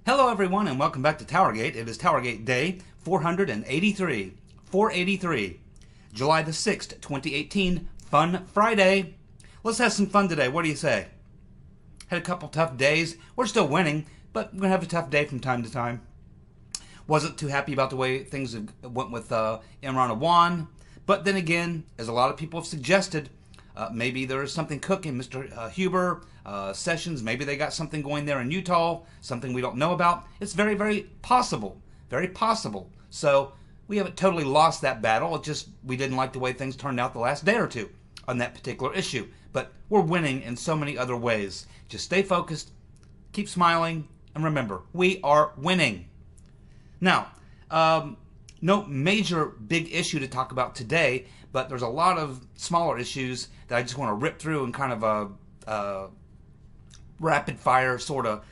Hello everyone and welcome back to TowerGate. It is TowerGate Day 483. 483. July the 6th, 2018. Fun Friday. Let's have some fun today. What do you say? Had a couple tough days. We're still winning, but we're going to have a tough day from time to time. Wasn't too happy about the way things went with Imran. But then again, as a lot of people have suggested, maybe there is something cooking. Mr. Huber, Sessions, maybe they got something going there in Utah, something we don't know about. It's very, very possible. Very possible. So we haven't totally lost that battle. It's just we didn't like the way things turned out the last day or two on that particular issue. But we're winning in so many other ways. Just stay focused, keep smiling, and remember, we are winning. Now, no major big issue to talk about today, but there's a lot of smaller issues that I just want to rip through in kind of a rapid fire sort of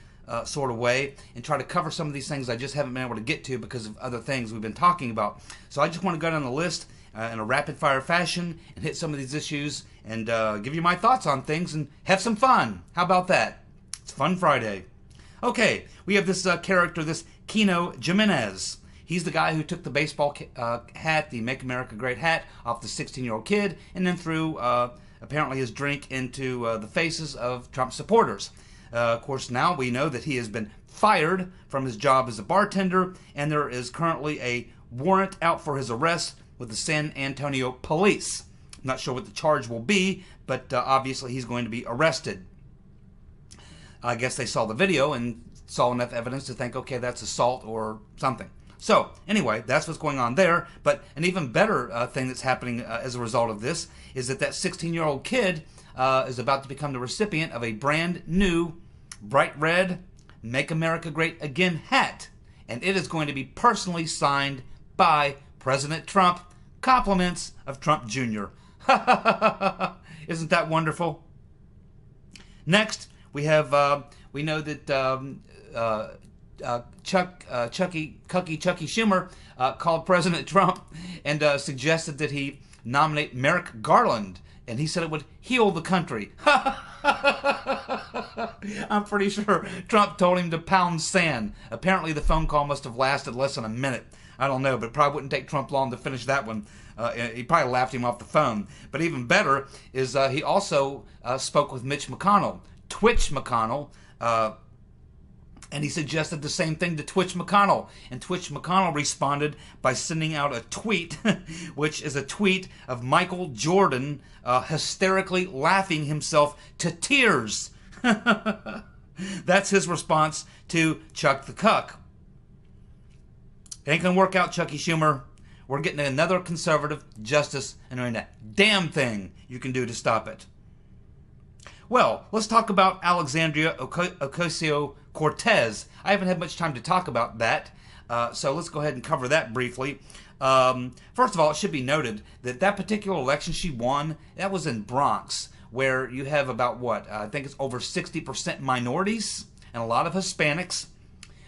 way and try to cover some of these things I just haven't been able to get to because of other things we've been talking about. So I just want to go down the list in a rapid fire fashion and hit some of these issues and give you my thoughts on things and have some fun. How about that? It's Fun Friday. Okay, we have this character, this Kino Jimenez. He's the guy who took the baseball hat, the Make America Great hat, off the 16-year-old kid and then threw apparently his drink into the faces of Trump supporters. Of course, now we know that he has been fired from his job as a bartender, and there is currently a warrant out for his arrest with the San Antonio police. I'm not sure what the charge will be, but obviously he's going to be arrested. I guess they saw the video and saw enough evidence to think, okay, that's assault or something. So, anyway, that's what's going on there. But an even better thing that's happening as a result of this is that 16-year-old kid is about to become the recipient of a brand new, bright red, Make America Great Again hat. And it is going to be personally signed by President Trump. Compliments of Trump Jr. Isn't that wonderful? Next, we have, we know that Chucky Schumer called President Trump and suggested that he nominate Merrick Garland, and he said it would heal the country. I'm pretty sure Trump told him to pound sand. Apparently the phone call must have lasted less than a minute. I don't know, but it probably wouldn't take Trump long to finish that one. He probably laughed him off the phone. But even better is he also spoke with Mitch McConnell, Twitch McConnell, and he suggested the same thing to Twitch McConnell. And Twitch McConnell responded by sending out a tweet, which is a tweet of Michael Jordan hysterically laughing himself to tears. That's his response to Chuck the Cuck. It ain't going to work out, Chucky Schumer. We're getting another conservative justice, and there ain't a damn thing you can do to stop it. Well, let's talk about Alexandria Ocasio-Cortez. I haven't had much time to talk about that, so let's go ahead and cover that briefly. First of all, it should be noted that that particular election she won, that was in Bronx, where you have about, I think it's over 60% minorities and a lot of Hispanics.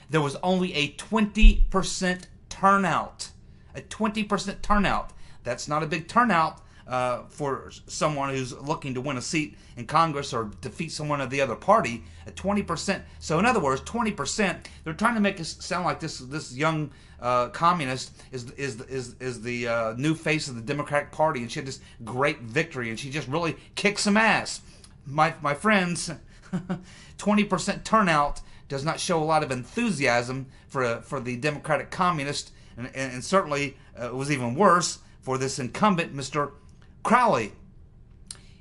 There was only a 20% turnout. A 20% turnout. That's not a big turnout for someone who's looking to win a seat in Congress or defeat someone of the other party. At 20%. So in other words, 20%. They're trying to make us sound like this young communist is the new face of the Democratic Party, and she had this great victory, and she just really kicks some ass. My friends, 20% turnout does not show a lot of enthusiasm for the Democratic Communist, and certainly it was even worse for this incumbent, Mr. Crowley.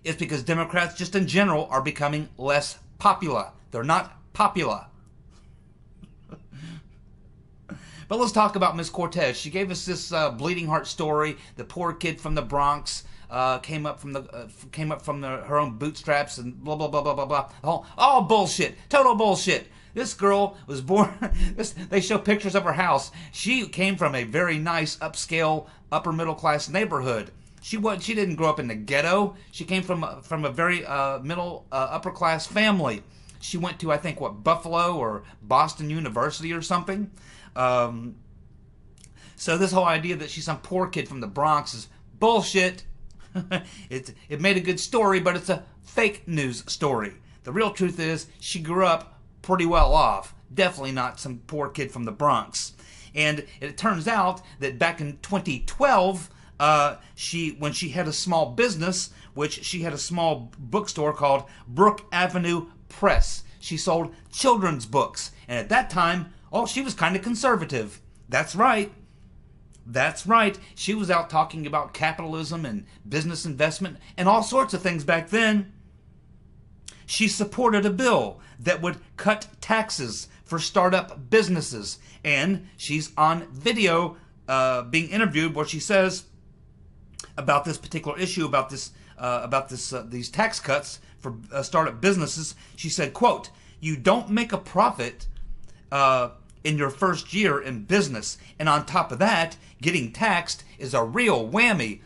It's because Democrats just in general are becoming less popular. They're not popular. But let's talk about Miss Cortez. She gave us this bleeding heart story. The poor kid from the Bronx came up from her own bootstraps and blah blah blah blah blah blah. All bullshit. Total bullshit. This girl was born. They show pictures of her house. She came from a very nice, upscale, upper middle class neighborhood. She didn't grow up in the ghetto. She came from a very middle upper class family. She went to, I think, Buffalo or Boston University or something. So this whole idea that she's some poor kid from the Bronx is bullshit. It made a good story, but it's a fake news story. The real truth is she grew up pretty well off. Definitely not some poor kid from the Bronx. And it turns out that back in 2012, when she had a small business, which she had a small bookstore called Brook Avenue Press. She sold children's books. And at that time, she was kind of conservative. That's right. That's right. She was out talking about capitalism and business investment and all sorts of things back then. She supported a bill that would cut taxes for startup businesses. And she's on video being interviewed where she says about this particular issue, about these tax cuts for startup businesses. She said, quote, "You don't make a profit in your first year in business, and on top of that, getting taxed is a real whammy."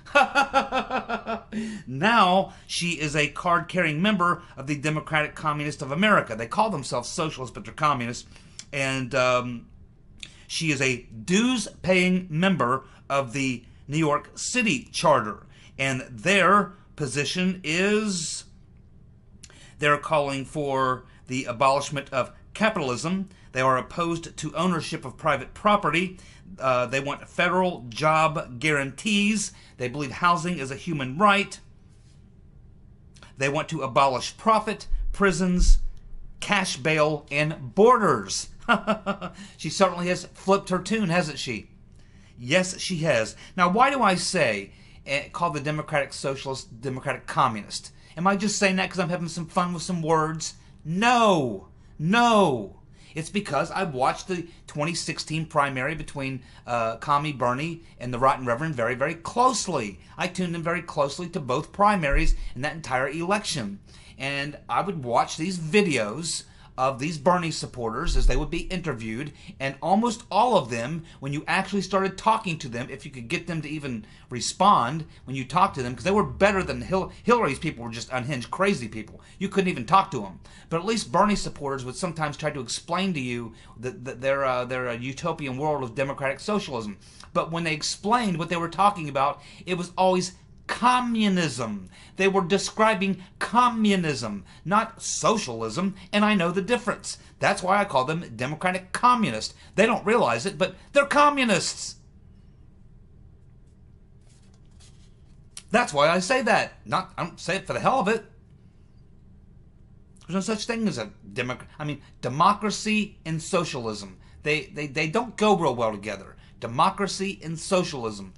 Now she is a card-carrying member of the Democratic Communist of America. They call themselves socialists, but they're communists. And she is a dues-paying member of the New York City Charter. And their position is they're calling for the abolishment of capitalism. They are opposed to ownership of private property. They want federal job guarantees. They believe housing is a human right. They want to abolish profit, prisons, cash bail, and borders. She certainly has flipped her tune, hasn't she? Yes, she has. Now, why do I say call the Democratic Socialist Democratic Communist? Am I just saying that because I'm having some fun with some words? No. No. It's because I watched the 2016 primary between Commie Bernie and the Rotten Reverend very, very closely. I tuned in very closely to both primaries in that entire election. And I would watch these videos of these Bernie supporters as they would be interviewed, and almost all of them, when you actually started talking to them, if you could get them to even respond when you talked to them, because they were better than Hillary's people were just unhinged, crazy people. You couldn't even talk to them. But at least Bernie supporters would sometimes try to explain to you that they're a utopian world of democratic socialism. But when they explained what they were talking about, it was always communism. They were describing communism, not socialism, and I know the difference. That's why I call them Democratic Communists. They don't realize it, but they're communists. That's why I say that. I don't say it for the hell of it. There's no such thing as a democracy and socialism. They don't go real well together. Democracy and socialism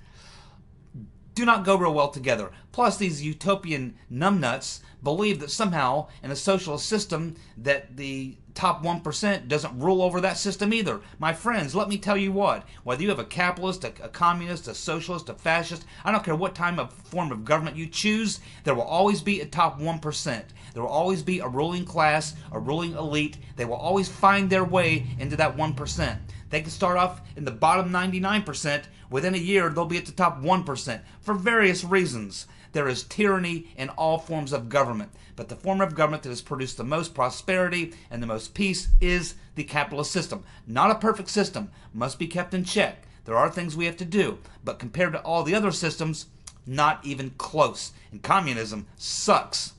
do not go real well together. Plus, these utopian numbnuts believe that somehow in a socialist system that the top 1% doesn't rule over that system either. My friends, let me tell you what. Whether you have a capitalist, a communist, a socialist, a fascist, I don't care what form of government you choose, there will always be a top 1%. There will always be a ruling class, a ruling elite. They will always find their way into that 1%. They can start off in the bottom 99%. Within a year, they'll be at the top 1% for various reasons. There is tyranny in all forms of government, but the form of government that has produced the most prosperity and the most peace is the capitalist system. Not a perfect system, must be kept in check. There are things we have to do, but compared to all the other systems, not even close. And communism sucks.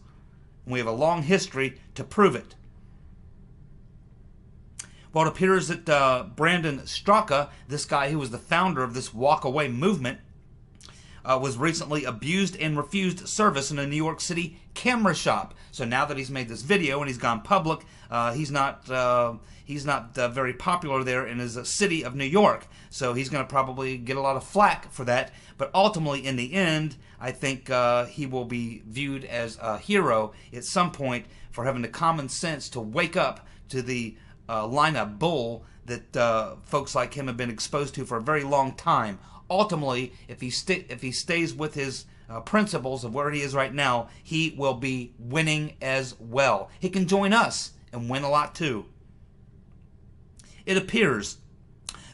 And we have a long history to prove it. Well, it appears that Brandon Straka, this guy who was the founder of this walk-away movement, was recently abused and refused service in a New York City camera shop. So now that he's made this video and he's gone public, he's not very popular there in his city of New York. So he's going to probably get a lot of flack for that. But ultimately, in the end, I think he will be viewed as a hero at some point for having the common sense to wake up to the line of bull that folks like him have been exposed to for a very long time. Ultimately, if he stays with his principles of where he is right now, he will be winning as well. He can join us and win a lot too. It appears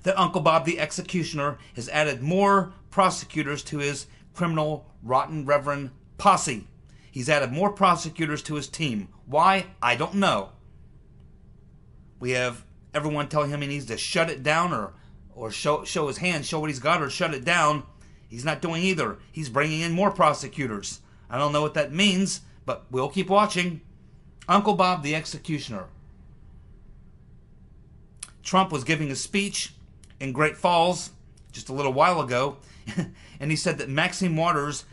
that Uncle Bob the Executioner has added more prosecutors to his criminal Rotten Reverend posse. He's added more prosecutors to his team. Why? I don't know. We have everyone telling him he needs to shut it down or show his hand, show what he's got, or shut it down. He's not doing either. He's bringing in more prosecutors. I don't know what that means, but we'll keep watching. Uncle Bob the Executioner. Trump was giving a speech in Great Falls just a little while ago, and he said that Maxine Waters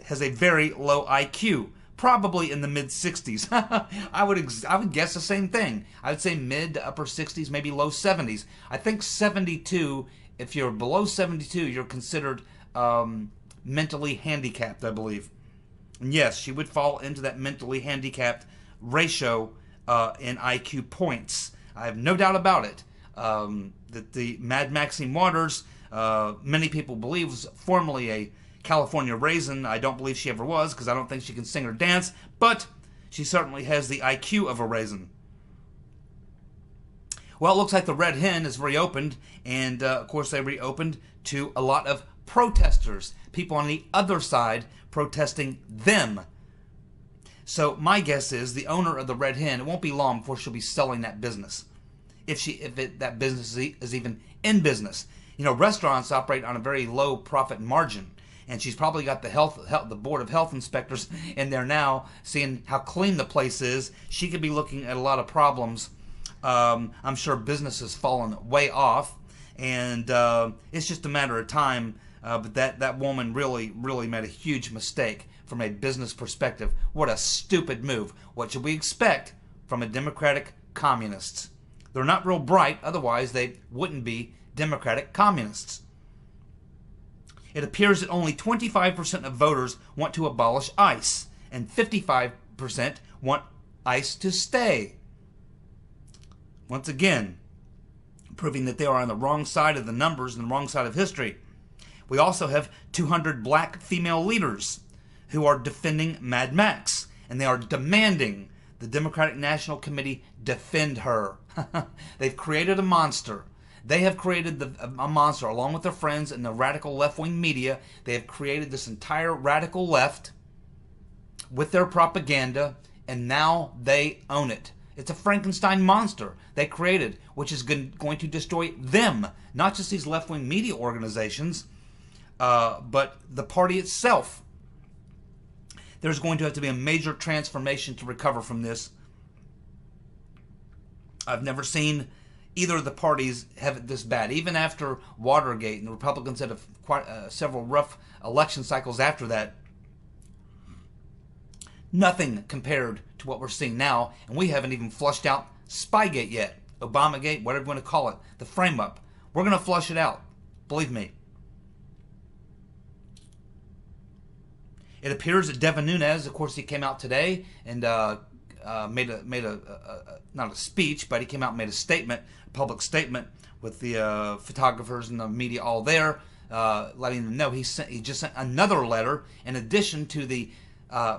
has a very low IQ, probably in the mid-60s. I would guess the same thing. I would say mid to upper 60s, maybe low 70s. I think 72, if you're below 72, you're considered mentally handicapped, I believe. And yes, she would fall into that mentally handicapped ratio in IQ points. I have no doubt about it. That the Mad Maxine Waters, many people believe, was formerly a California raisin. I don't believe she ever was, because I don't think she can sing or dance, but she certainly has the IQ of a raisin. Well, it looks like the Red Hen is reopened, and of course they reopened to a lot of protesters, people on the other side protesting them. So my guess is the owner of the Red Hen, it won't be long before she'll be selling that business, that business is even in business. You know, restaurants operate on a very low profit margin, and she's probably got the Board of Health inspectors in there now, seeing how clean the place is. She could be looking at a lot of problems. I'm sure business has fallen way off, and it's just a matter of time. But that woman really made a huge mistake from a business perspective. What a stupid move. What should we expect from a Democratic communists? They're not real bright, otherwise they wouldn't be Democratic communists. It appears that only 25% of voters want to abolish ICE, and 55% want ICE to stay. Once again, proving that they are on the wrong side of the numbers and the wrong side of history. We also have 200 black female leaders who are defending Mad Max, and they are demanding the Democratic National Committee defend her. They've created a monster. They have created a monster along with their friends in the radical left-wing media. They have created this entire radical left with their propaganda, and now they own it. It's a Frankenstein monster they created, which is going to destroy them, not just these left-wing media organizations, but the party itself. There's going to have to be a major transformation to recover from this. I've never seen either of the parties have it this bad. Even after Watergate, and the Republicans had quite several rough election cycles after that, nothing compared to what we're seeing now, and we haven't even flushed out Spygate yet. Obamagate, whatever you want to call it, the frame-up. We're going to flush it out. Believe me. It appears that Devin Nunes, of course, he came out today and made not a speech, but he came out and made a statement, a public statement, with the photographers and the media all there, letting them know he just sent another letter in addition to the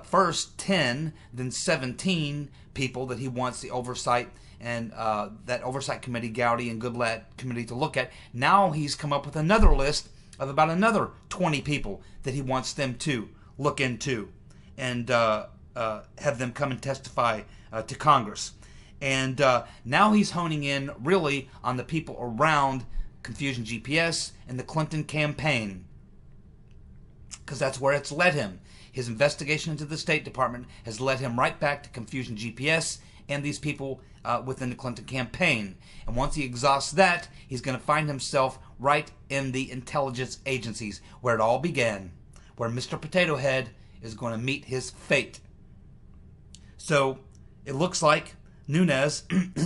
first 10, then 17 people that he wants the oversight and that oversight committee, Gowdy and Goodlatte committee, to look at. Now he's come up with another list of about another 20 people that he wants them to look into and have them come and testify to Congress. And now he's honing in really on the people around Confusion GPS and the Clinton campaign, because that's where it's led him. His investigation into the State Department has led him right back to Confusion GPS and these people within the Clinton campaign. And once he exhausts that, he's going to find himself right in the intelligence agencies, where it all began, where Mr. Potato Head is going to meet his fate. So it looks like Nunes,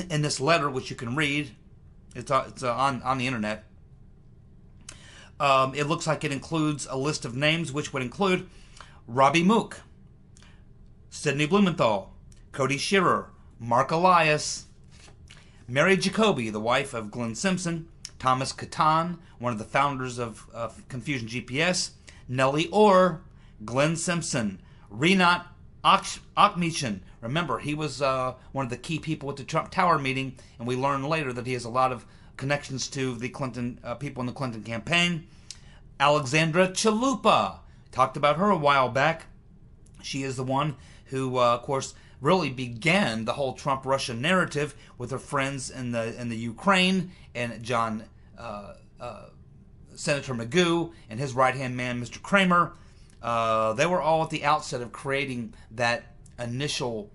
in this letter, which you can read, it's on the internet, it looks like it includes a list of names, which would include Robbie Mook, Sidney Blumenthal, Cody Shearer, Mark Elias, Mary Jacoby, the wife of Glenn Simpson, Thomas Catan, one of the founders of Confusion GPS, Nellie Orr, Glenn Simpson, Renat Akhmetian. Remember, he was one of the key people at the Trump Tower meeting, and we learned later that he has a lot of connections to the Clinton people in the Clinton campaign. Alexandra Chalupa, talked about her a while back. She is the one who, of course, really began the whole Trump-Russia narrative with her friends in the Ukraine, and Senator Magoo and his right-hand man, Mr. Kramer. They were all at the outset of creating that initial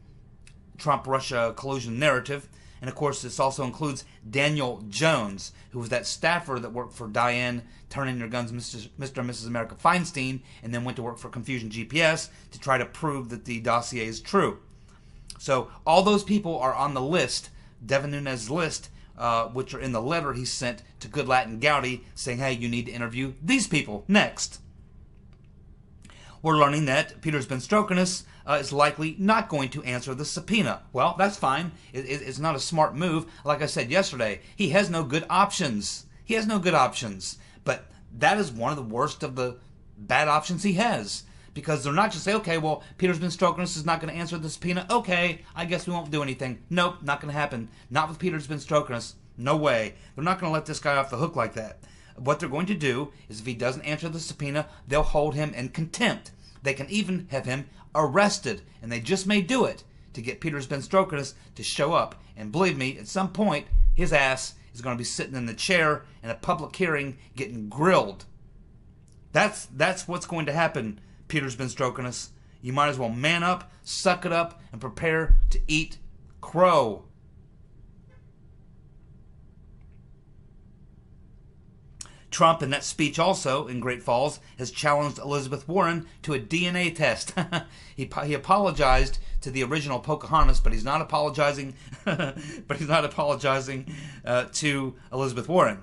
Trump-Russia collusion narrative. And of course, this also includes Daniel Jones, who was that staffer that worked for Diane, Turn In Your Guns, Mr. and Mrs. America Feinstein, and then went to work for Confusion GPS to try to prove that the dossier is true. So all those people are on the list, Devin Nunes' list, which are in the letter he sent to Good Latin Gowdy saying, hey, you need to interview these people next. We're learning that Peter's been stroking us is likely not going to answer the subpoena. Well, that's fine. It's not a smart move. Like I said yesterday, he has no good options. He has no good options. But that is one of the worst of the bad options he has. Because they're not just say, okay, well, Peter's been stroking us, is not going to answer the subpoena. Okay, I guess we won't do anything. Nope, not going to happen. Not with Peter's been stroking us. No way. They're not going to let this guy off the hook like that. What they're going to do is if he doesn't answer the subpoena, they'll hold him in contempt. They can even have him arrested, and they just may do it to get Peter's been stroking us to show up. And believe me, at some point, his ass is going to be sitting in the chair in a public hearing getting grilled. That's what's going to happen. Peter's been stroking us. You might as well man up, suck it up, and prepare to eat crow. Trump, in that speech also in Great Falls, has challenged Elizabeth Warren to a DNA test. He apologized to the original Pocahontas, but he's not apologizing. To Elizabeth Warren.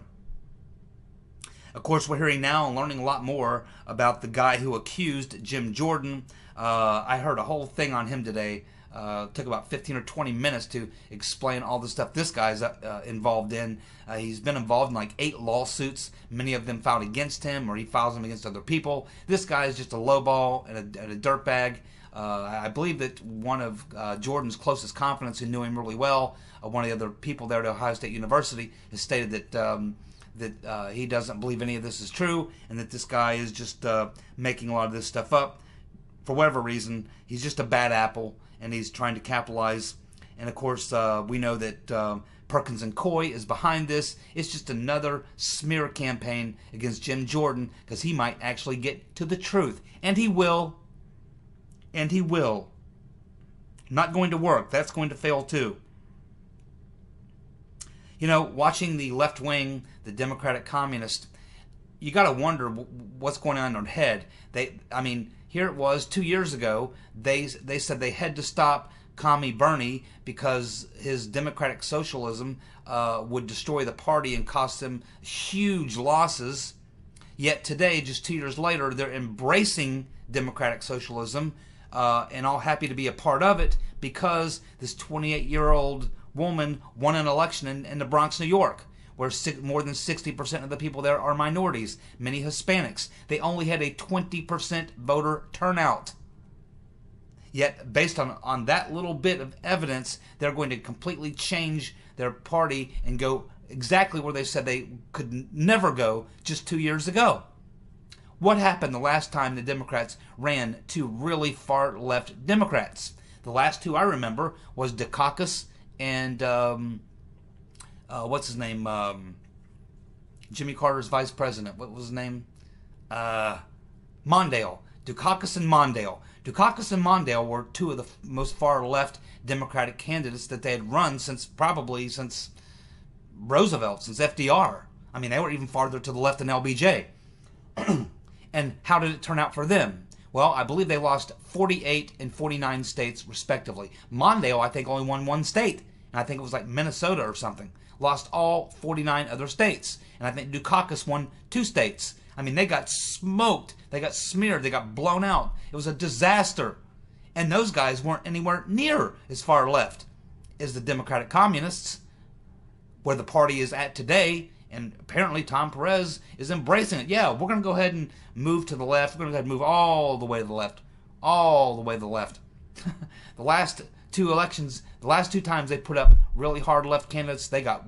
Of course, we're hearing now and learning a lot more about the guy who accused Jim Jordan. I heard a whole thing on him today. Took about 15 or 20 minutes to explain all the stuff this guy's involved in. He's been involved in like 8 lawsuits, many of them filed against him, or he files them against other people. This guy is just a lowball and a dirtbag. I believe that one of Jordan's closest confidants who knew him really well, one of the other people there at Ohio State University, has stated that he doesn't believe any of this is true, and that this guy is just making a lot of this stuff up. For whatever reason, he's just a bad apple, and he's trying to capitalize. And of course, we know that Perkins and Coy is behind this. It's just another smear campaign against Jim Jordan, because he might actually get to the truth. And he will. And he will. Not going to work. That's going to fail too. You know, watching the left wing, the Democratic Communist, you got to wonder what's going on in their head. Here it was 2 years ago. They said they had to stop Commie Bernie because his Democratic Socialism would destroy the party and cost them huge losses. Yet today, just 2 years later, they're embracing Democratic Socialism and all happy to be a part of it because this 28-year-old woman won an election in the Bronx, New York, where more than 60% of the people there are minorities, many Hispanics. They only had a 20% voter turnout. Yet, based on that little bit of evidence, they're going to completely change their party and go exactly where they said they could never go just 2 years ago. What happened the last time the Democrats ran two really far-left Democrats? The last two I remember was Dukakis and what's his name? Jimmy Carter's vice president. What was his name? Mondale. Dukakis and Mondale. Dukakis and Mondale were two of the most far-left Democratic candidates that they had run since Roosevelt, since FDR. I mean, they were even farther to the left than LBJ. And how did it turn out for them? Well, I believe they lost 48 and 49 states, respectively. Mondale, I think, only won one state. And I think it was like Minnesota or something. Lost all 49 other states. And I think Dukakis won 2 states. I mean, they got smoked. They got smeared. They got blown out. It was a disaster. And those guys weren't anywhere near as far left as the Democratic Communists, where the party is at today. And apparently Tom Perez is embracing it. Yeah, we're going to go ahead and move to the left. We're going to go ahead and move all the way to the left. All the way to the left. The last 2 elections, the last 2 times they put up really hard left candidates, they got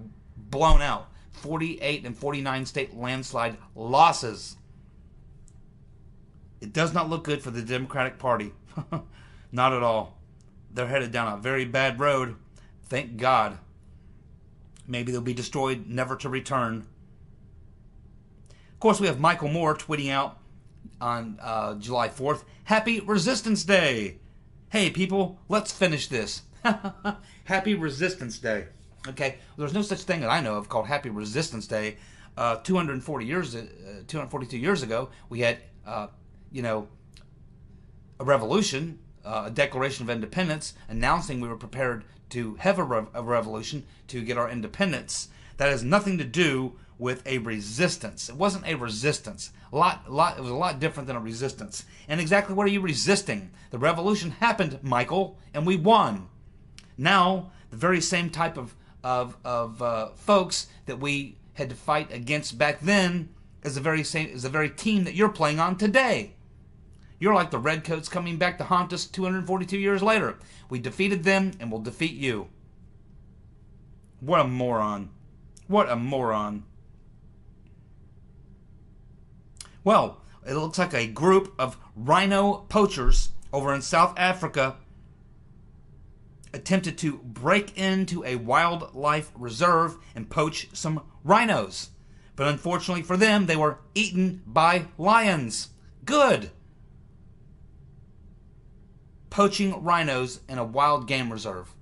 blown out. 48 and 49 state landslide losses. It does not look good for the Democratic Party. Not at all. They're headed down a very bad road. Thank God. Maybe they'll be destroyed, never to return. Of course, we have Michael Moore tweeting out on July 4th, Happy Resistance Day. Hey, people, let's finish this. Happy Resistance Day. Okay, there's no such thing that I know of called Happy Resistance Day. 242 years ago, we had, a revolution, a Declaration of Independence, announcing we were prepared to have a revolution to get our independence. That has nothing to do with a resistance. It wasn't a resistance. It was a lot different than a resistance. And exactly what are you resisting? The revolution happened, Michael, and we won. Now, the very same type of folks that we had to fight against back then is the very team that you're playing on today. You're like the Redcoats coming back to haunt us 242 years later. We defeated them, and we'll defeat you. What a moron. What a moron. Well, it looks like a group of Rhino Poachers over in South Africa attempted to break into a wildlife reserve and poach some rhinos. But unfortunately for them, they were eaten by lions. Good. Poaching rhinos in a wild game reserve.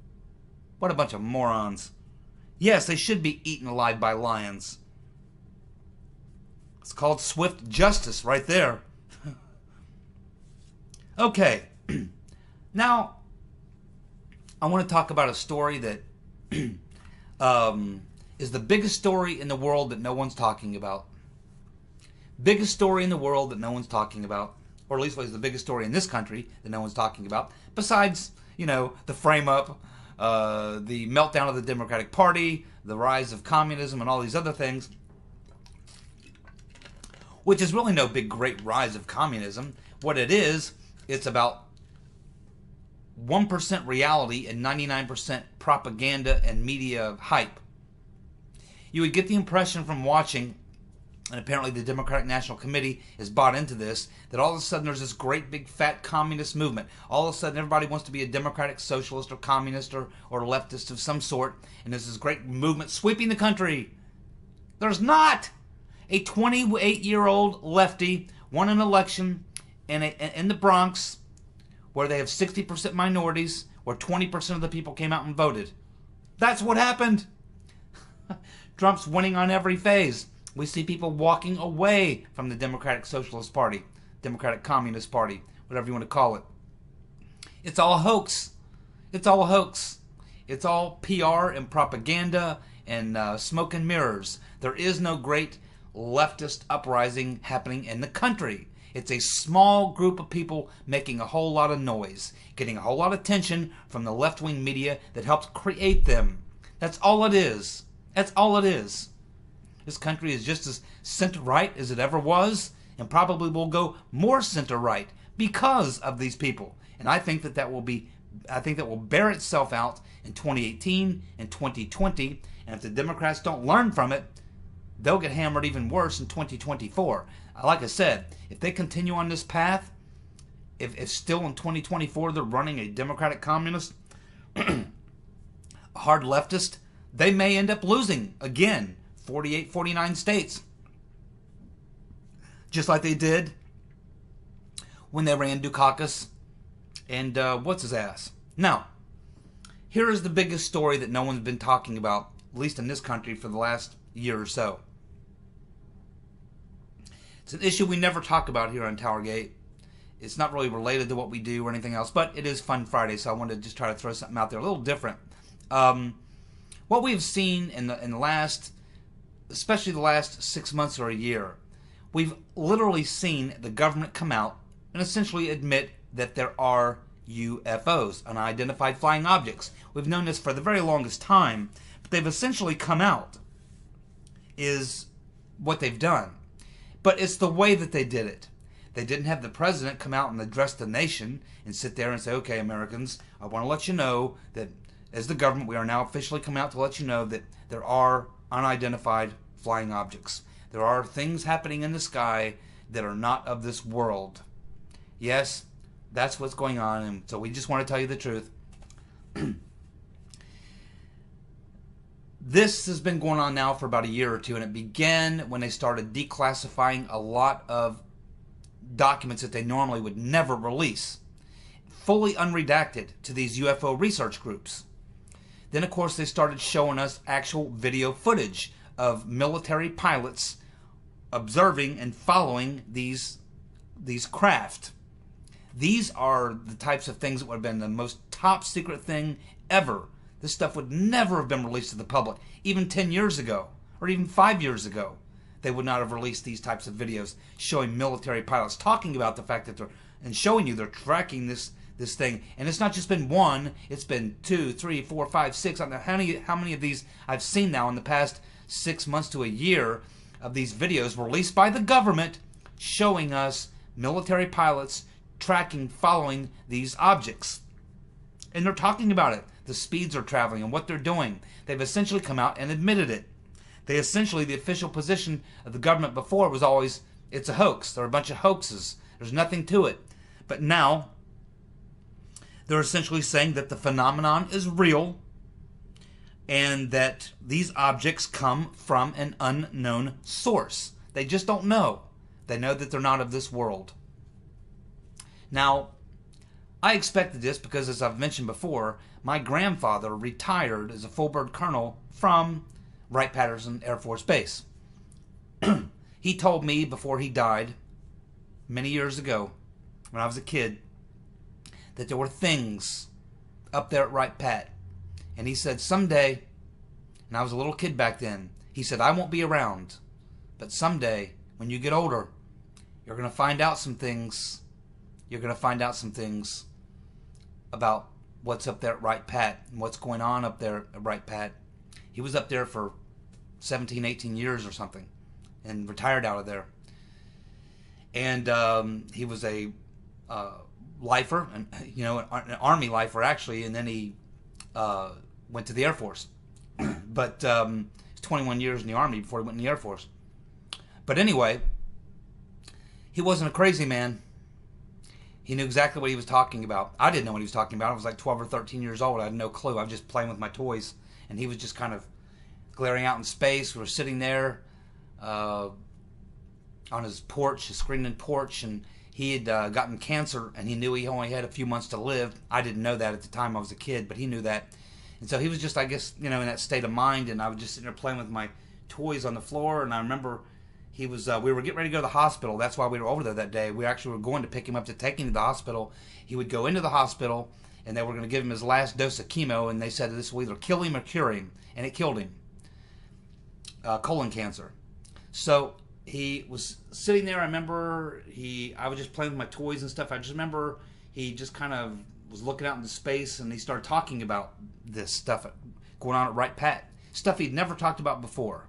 What a bunch of morons. Yes, they should be eaten alive by lions. It's called swift justice right there. Okay. Now, I want to talk about a story that is the biggest story in the world that no one's talking about. Biggest story in the world that no one's talking about. Or at least was the biggest story in this country that no one's talking about. Besides, the frame-up, the meltdown of the Democratic Party, the rise of communism, and all these other things. Which is really no big, great rise of communism. What it is, it's about 1% reality and 99% propaganda and media hype. You would get the impression from watching, and apparently the Democratic National Committee is bought into this, that all of a sudden there's this great big fat communist movement. All of a sudden everybody wants to be a Democratic Socialist or Communist or Leftist of some sort, and there's this great movement sweeping the country. There's not! A 28-year-old lefty won an election in the Bronx where they have 60% minorities, where 20% of the people came out and voted. That's what happened. Trump's winning on every phase. We see people walking away from the Democratic Socialist Party, Democratic Communist Party, whatever you want to call it. It's all a hoax. It's all a hoax. It's all PR and propaganda and smoke and mirrors. There is no great leftist uprising happening in the country. It's a small group of people making a whole lot of noise, getting a whole lot of attention from the left-wing media that helps create them. That's all it is. That's all it is. This country is just as center-right as it ever was, and probably will go more center-right because of these people. And I think that will bear itself out in 2018 and 2020. And if the Democrats don't learn from it, they'll get hammered even worse in 2024. Like I said, if they continue on this path, if still in 2024 they're running a Democratic Communist, a hard leftist, they may end up losing again 48, 49 states. Just like they did when they ran Dukakis and what's his ass. Now, here is the biggest story that no one's been talking about, at least in this country, for the last year or so. It's an issue we never talk about here on TowerGate. It's not really related to what we do or anything else, but it is Fun Friday, so I wanted to just try to throw something out there a little different. What we've seen in the last, especially the last 6 months or a year, we've literally seen the government come out and essentially admit that there are UFOs, unidentified flying objects. We've known this for the very longest time, but they've essentially come out, is what they've done. But it's the way that they did it. They didn't have the president come out and address the nation and sit there and say, okay, Americans, I want to let you know that as the government, we are now officially coming out to let you know that there are unidentified flying objects. There are things happening in the sky that are not of this world. Yes, that's what's going on, and so we just want to tell you the truth. This has been going on now for about a year or two, and it began when they started declassifying a lot of documents that they normally would never release, fully unredacted, to these UFO research groups. Then, of course, they started showing us actual video footage of military pilots observing and following these craft. These are the types of things that would have been the most top secret thing ever. This stuff would never have been released to the public. Even 10 years ago, or even 5 years ago, they would not have released these types of videos showing military pilots talking about the fact that they're, and showing you they're tracking this thing. And it's not just been one, it's been 2, 3, 4, 5, 6. I don't know how many of these I've seen now in the past 6 months to a year of these videos released by the government showing us military pilots tracking, following these objects. And they're talking about it, the speeds they're traveling and what they're doing. They've essentially come out and admitted it. The official position of the government before was always, it's a hoax. They're a bunch of hoaxes. There's nothing to it. But now, they're essentially saying that the phenomenon is real and that these objects come from an unknown source. They just don't know. They know that they're not of this world. Now, I expected this because, as I've mentioned before, my grandfather retired as a full bird colonel from Wright-Patterson Air Force Base. He told me before he died, many years ago, when I was a kid, that there were things up there at Wright-Patt. And he said someday, and I was a little kid back then, he said, I won't be around, but someday, when you get older, you're going to find out some things. You're going to find out some things about what's up there at Wright-Patt and what's going on up there at Wright-Patt. He was up there for 17, 18 years or something and retired out of there. And he was a lifer, and an Army lifer actually, and then he went to the Air Force. But he's 21 years in the Army before he went in the Air Force. But anyway, he wasn't a crazy man. He knew exactly what he was talking about. I didn't know what he was talking about. I was like 12 or 13 years old. I had no clue. I was just playing with my toys. And he was just kind of glaring out in space. We were sitting there on his porch, his screened-in porch, and he had gotten cancer, and he knew he only had a few months to live. I didn't know that at the time. I was a kid, but he knew that. And so he was just, I guess, in that state of mind, and I was just sitting there playing with my toys on the floor, and I remember he was, we were getting ready to go to the hospital. That's why we were over there that day. We actually were going to pick him up to take him to the hospital. He would go into the hospital, and they were going to give him his last dose of chemo, and they said this will either kill him or cure him, and it killed him. Colon cancer. So he was sitting there. I remember I was just playing with my toys and stuff. I just remember he just kind of was looking out into space, and he started talking about this stuff going on at Wright-Patt, stuff he'd never talked about before.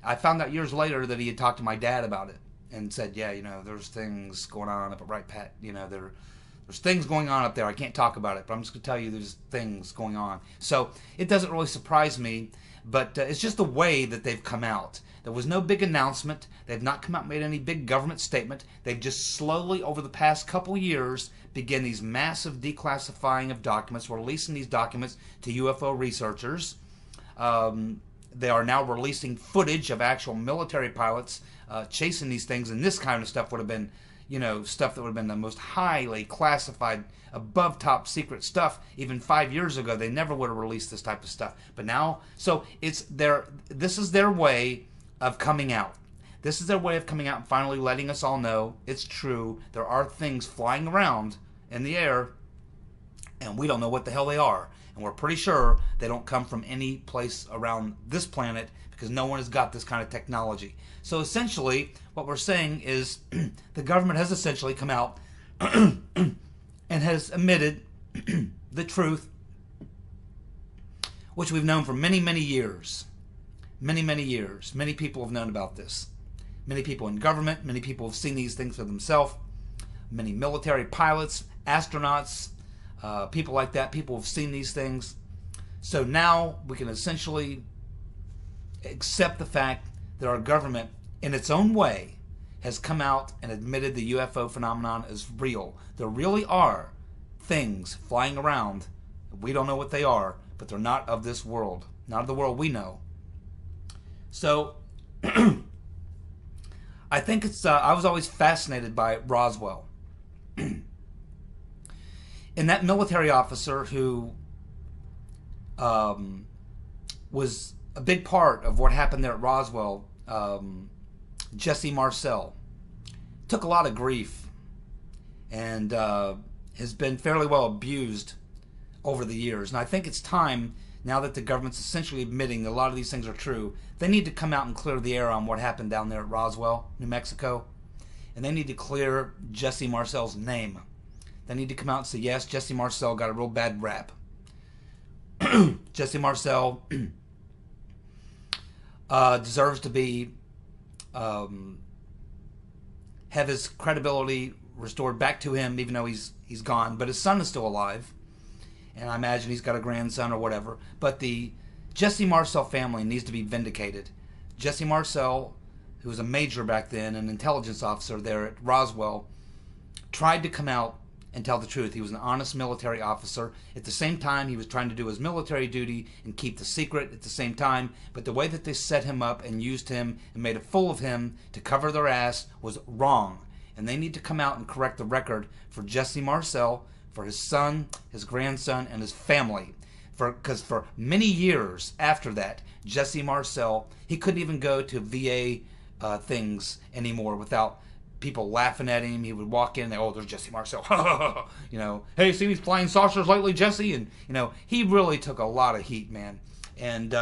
I found out years later that he had talked to my dad about it and said, yeah, there's things going on up at Wright-Patt. There's things going on up there. I can't talk about it, but I'm just going to tell you there's things going on. So it doesn't really surprise me, but it's just the way that they've come out. There was no big announcement. They've not come out and made any big government statement. They've just slowly, over the past couple years, began these massive declassifying of documents, releasing these documents to UFO researchers. They are now releasing footage of actual military pilots chasing these things, and this kind of stuff would have been, stuff that would have been the most highly classified, above top secret stuff. Even 5 years ago, they never would have released this type of stuff. But now, so this is their way of coming out. This is their way of coming out and finally letting us all know it's true. There are things flying around in the air, and we don't know what the hell they are. And we're pretty sure they don't come from any place around this planet because no one has got this kind of technology. So essentially, what we're saying is the government has essentially come out and has admitted the truth, which we've known for many, many years. Many, many years. Many people have known about this. Many people in government, many people have seen these things for themselves. Many military pilots, astronauts, people like that, people have seen these things. So now we can essentially accept the fact that our government, in its own way, has come out and admitted the UFO phenomenon is real. There really are things flying around. We don't know what they are, but they're not of this world. Not of the world we know. So, I think it's, I was always fascinated by Roswell. And that military officer who was a big part of what happened there at Roswell. Jesse Marcel took a lot of grief and has been fairly well abused over the years. And I think it's time, now that the government's essentially admitting a lot of these things are true, they need to come out and clear the air on what happened down there at Roswell, New Mexico. And they need to clear Jesse Marcel's name. They need to come out and say, yes, Jesse Marcel got a real bad rap. Jesse Marcel deserves to be have his credibility restored back to him, even though he's gone. But his son is still alive, and I imagine he's got a grandson or whatever. But the Jesse Marcel family needs to be vindicated. Jesse Marcel, who was a major back then, an intelligence officer there at Roswell, tried to come out and tell the truth. He was an honest military officer. At the same time, he was trying to do his military duty and keep the secret at the same time. But the way that they set him up and used him and made a fool of him to cover their ass was wrong. And they need to come out and correct the record for Jesse Marcel, for his son, his grandson, and his family. Because for many years after that, Jesse Marcel, he couldn't even go to VA things anymore without people laughing at him. He would walk in, oh, there's Jesse Marcel. You know, hey, see these flying saucers lately, Jesse? And, you know, he really took a lot of heat, man. And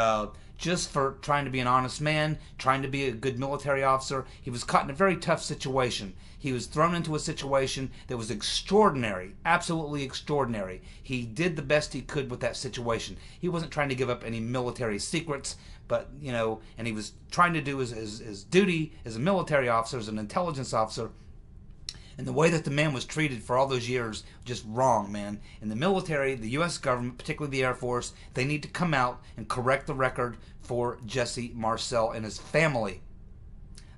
just for trying to be an honest man, trying to be a good military officer, he was caught in a very tough situation. He was thrown into a situation that was extraordinary, absolutely extraordinary. He did the best he could with that situation. He wasn't trying to give up any military secrets, but, you know, and he was trying to do his duty as a military officer, as an intelligence officer. And the way that the man was treated for all those years, just wrong, man. And the military, the U.S. government, particularly the Air Force, they need to come out and correct the record for Jesse Marcel and his family.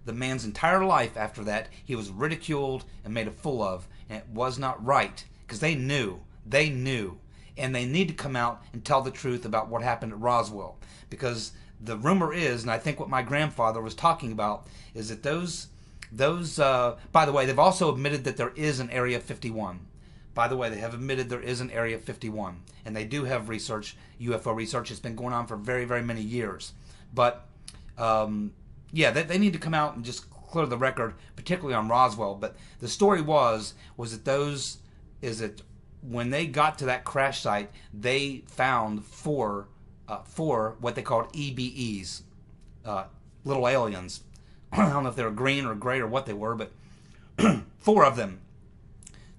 The man's entire life after that, he was ridiculed and made a fool of. And it was not right, because they knew. And they need to come out and tell the truth about what happened at Roswell. Because the rumor is, and I think what my grandfather was talking about, is that those by the way, they've also admitted that there is an Area 51. By the way, they have admitted there is an Area 51. And they do have research, UFO research. It's been going on for very, very many years. But, yeah, they need to come out and just clear the record, particularly on Roswell. But the story was that when they got to that crash site, they found four what they called EBEs, little aliens. I don't know if they were green or gray or what they were, but 4 of them.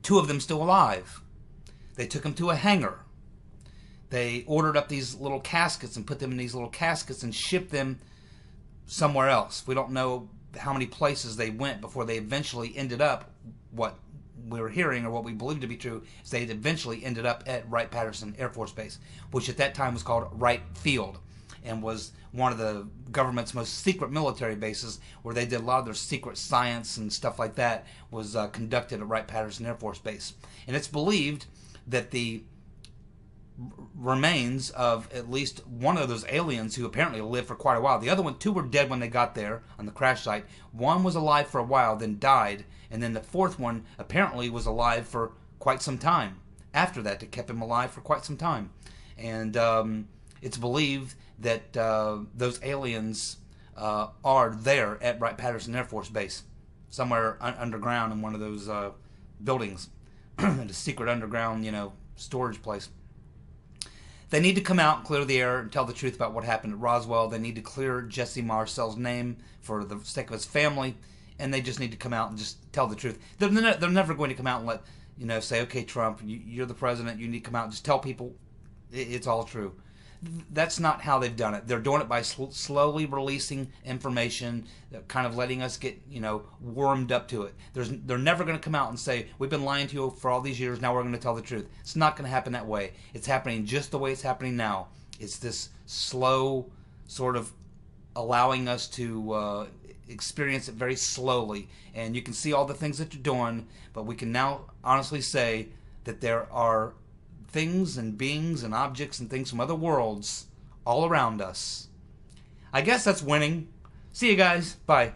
2 of them still alive. They took them to a hangar. They ordered up these little caskets and put them in these little caskets and shipped them somewhere else. We don't know how many places they went before they eventually ended up, what we were hearing or what we believe to be true, is they eventually ended up at Wright-Patterson Air Force Base, which at that time was called Wright Field, and was one of the government's most secret military bases, where they did a lot of their secret science and stuff like that was conducted at Wright-Patterson Air Force Base. And it's believed that the remains of at least one of those aliens, who apparently lived for quite a while. The other 2 were dead when they got there on the crash site. 1 was alive for a while, then died, and then the 4th one apparently was alive for quite some time after that. It kept him alive for quite some time. And it's believed that those aliens are there at Wright-Patterson Air Force Base, somewhere underground in one of those buildings, a secret underground, storage place. They need to come out and clear the air and tell the truth about what happened at Roswell. They need to clear Jesse Marcel's name for the sake of his family, and they just need to come out and just tell the truth. They're never going to come out and let, say, okay, Trump, you're the president, you need to come out and just tell people it's all true. That's not how they've done it. They're doing it by slowly releasing information, kind of letting us get, warmed up to it. They're never going to come out and say, we've been lying to you for all these years, now we're going to tell the truth. It's not going to happen that way. It's happening just the way it's happening now. It's this slow sort of allowing us to experience it very slowly. And you can see all the things that you're doing, but we can now honestly say that there are things and beings and objects and things from other worlds all around us. I guess that's winning. See you guys. Bye.